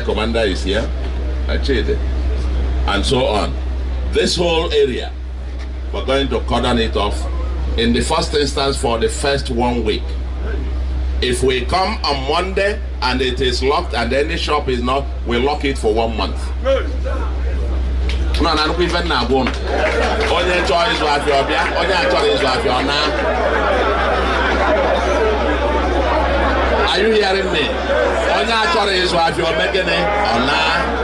commander is here, Achede, and so on. This whole area, we're going to cordon it off in the first instance for the first 1 week. If we come on Monday and it is locked and any shop is not, we lock it for 1 month. No, no, even now, only choice of your beer, only choice of your now. Are you hearing me? Only choice of your making it or now.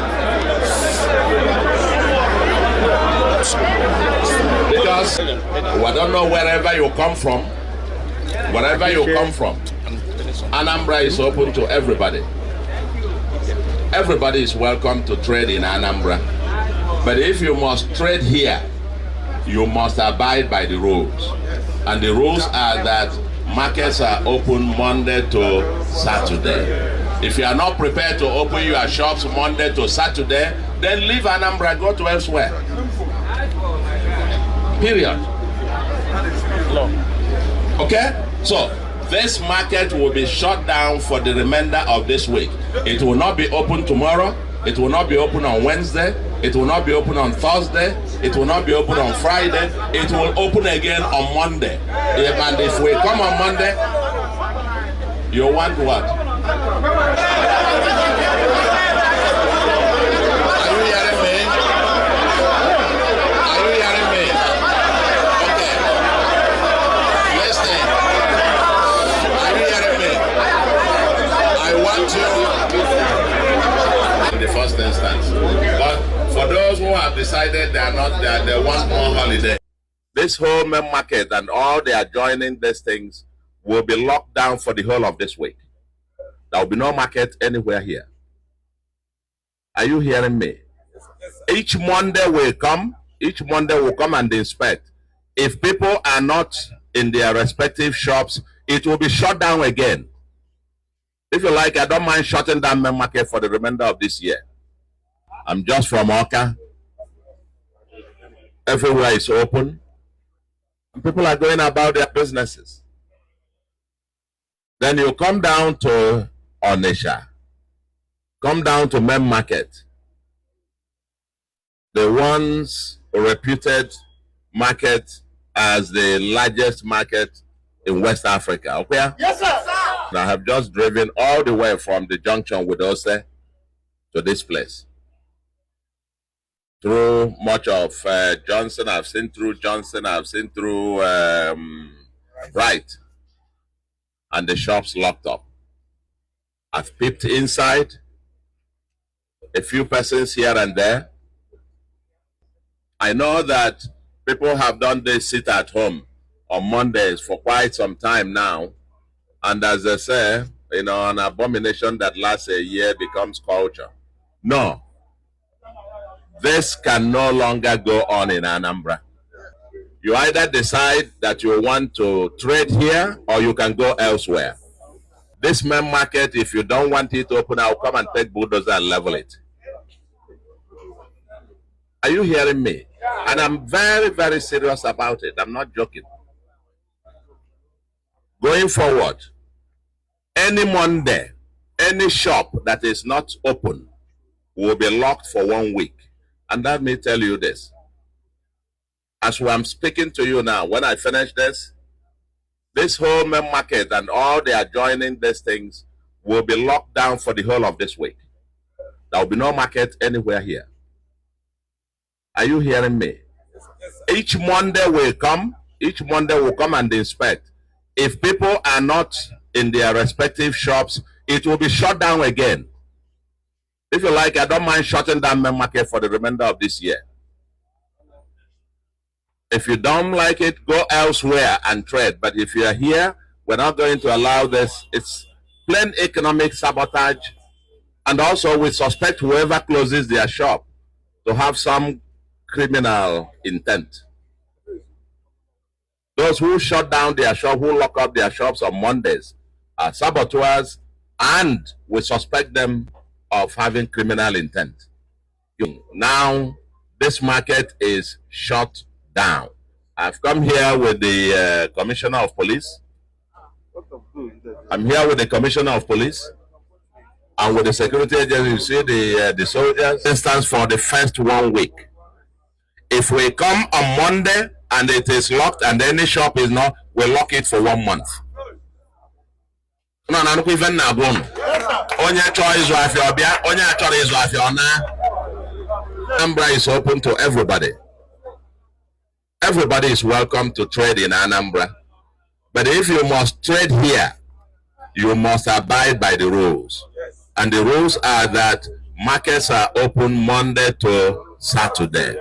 Because we don't know wherever you come from, Anambra is open to everybody. Everybody is welcome to trade in Anambra. But if you must trade here, you must abide by the rules. And the rules are that markets are open Monday to Saturday. If you are not prepared to open your shops Monday to Saturday, then leave Anambra, go to elsewhere. Period. Okay? So, this market will be shut down for the remainder of this week. It will not be open tomorrow. It will not be open on Wednesday. It will not be open on Thursday. It will not be open on Friday. It will open again on Monday. And if we come on Monday, you want what? Are you hearing me? Are you hearing me? Okay. Listen. Are you hearing me? I want you in the first instance. But for those who have decided they want more holiday, this whole main market and all the adjoining these things will be locked down for the whole of this week. There will be no market anywhere here. Are you hearing me? Each Monday will come and inspect. If people are not in their respective shops, it will be shut down again. If you like, I don't mind shutting down main market for the remainder of this year. I'm just from Oka. Everywhere is open. And people are going about their businesses. Then you come down to Onitsha. Come down to main market. The once reputed market as the largest market in West Africa. Okay? Yes, sir. I have just driven all the way from the junction with Ose to this place. Through much of Johnson, I've seen through Johnson, I've seen through Bright, and the shops locked up. I've peeped inside, a few persons here and there. I know that people have done this sit at home on Mondays for quite some time now, and as they say, you know, an abomination that lasts a year becomes culture. No. This can no longer go on in Anambra. You either decide that you want to trade here or you can go elsewhere. This main market, if you don't want it open, I'll come and take bulldozer and level it. Are you hearing me? And I'm very, very serious about it. I'm not joking. Going forward, any Monday, any shop that is not open will be locked for 1 week. And let me tell you this. As I'm speaking to you now, when I finish this whole main market and all the adjoining these things will be locked down for the whole of this week. There will be no market anywhere here. Are you hearing me? Each Monday will come and inspect. If people are not in their respective shops, it will be shut down again. If you like, I don't mind shutting down main market for the remainder of this year. If you don't like it, go elsewhere and trade. But if you are here, we're not going to allow this. It's plain economic sabotage. And also, we suspect whoever closes their shop to have some criminal intent. Those who shut down their shop, who lock up their shops on Mondays, are saboteurs, and we suspect them of having criminal intent. Now, this market is shut down. I've come here with the Commissioner of Police. I'm here with the Commissioner of Police. And with the security agents, you see the soldiers, instance for the first 1 week. If we come on Monday and it is locked and any shop is not, we'll lock it for 1 month. No, no, even now, onye choice of your beer, onye choice of your na. Anambra is open to everybody. Everybody is welcome to trade in Anambra. But if you must trade here, you must abide by the rules. And the rules are that markets are open Monday to Saturday.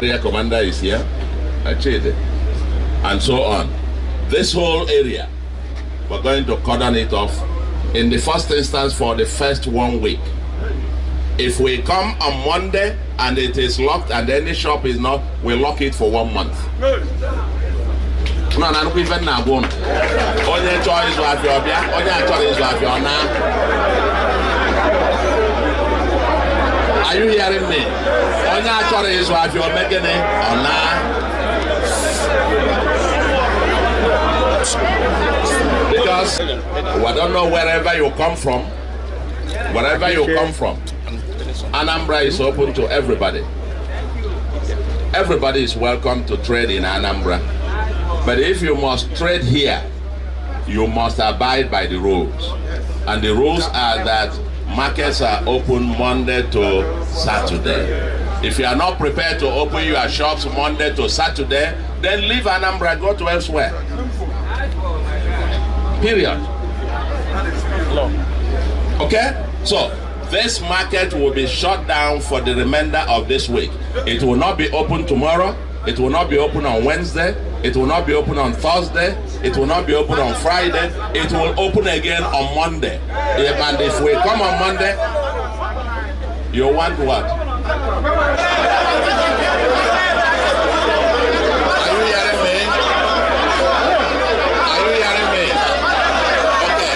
The commander is here, and so on. This whole area, we're going to cordon it off in the first instance for the first 1 week. If we come on Monday and it is locked and any shop is not, we'll lock it for 1 month. No, no, even now, only choice of your beer, only choice of your na. Are you hearing me? Only choice of your making it or na. Because I don't know wherever you come from, Anambra is open to everybody. Everybody is welcome to trade in Anambra. But if you must trade here, you must abide by the rules. And the rules are that markets are open Monday to Saturday. If you are not prepared to open your shops Monday to Saturday, then leave Anambra, go to elsewhere. Period. Okay? So, this market will be shut down for the remainder of this week. It will not be open tomorrow. It will not be open on Wednesday. It will not be open on Thursday. It will not be open on Friday. It will open again on Monday. And if we come on Monday, you want what? Are you hearing me? Are you hearing me? Okay.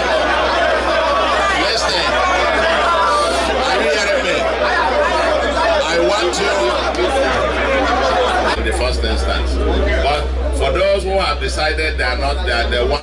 Listen. Are you hearing me? I want you in the first instance. But for those who have decided they are not there, they want